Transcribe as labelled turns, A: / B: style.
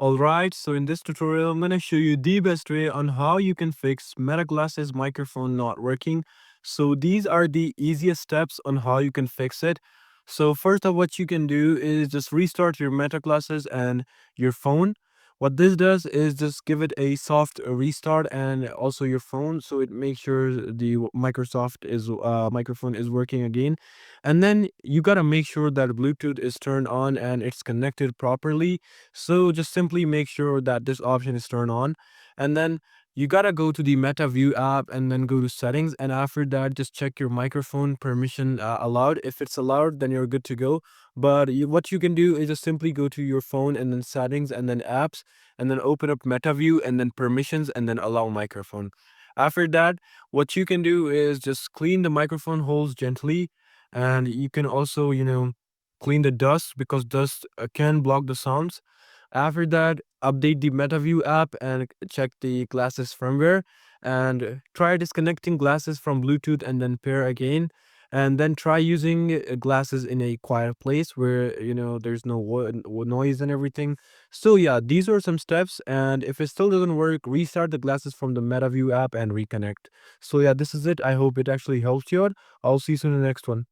A: Alright, so in this tutorial, I'm going to show you the best way on how you can fix Meta Glasses microphone not working. So these are the easiest steps on how you can fix it. So first of what you can do is just restart your Meta Glasses and your phone. What this does is just give it a soft restart and also your phone, so it makes sure the Microsoft is microphone is working again. And then you gotta make sure that Bluetooth is turned on and it's connected properly, so just simply make sure that this option is turned on. And then you gotta go to the Meta View app and then go to settings. And after that, just check your microphone permission allowed. If it's allowed, then you're good to go. But what you can do is just simply go to your phone and then settings and then apps and then open up Meta View and then permissions and then allow microphone. After that, what you can do is just clean the microphone holes gently. And you can also, clean the dust, because dust can block the sounds. After that, update the MetaView app and check the glasses firmware, and try disconnecting glasses from Bluetooth and then pair again. And then try using glasses in a quiet place where there's no noise and everything. So yeah, these are some steps, and if it still doesn't work, restart the glasses from the MetaView app and reconnect. So yeah, this is it. I hope it actually helped you out. I'll see you soon in the next one.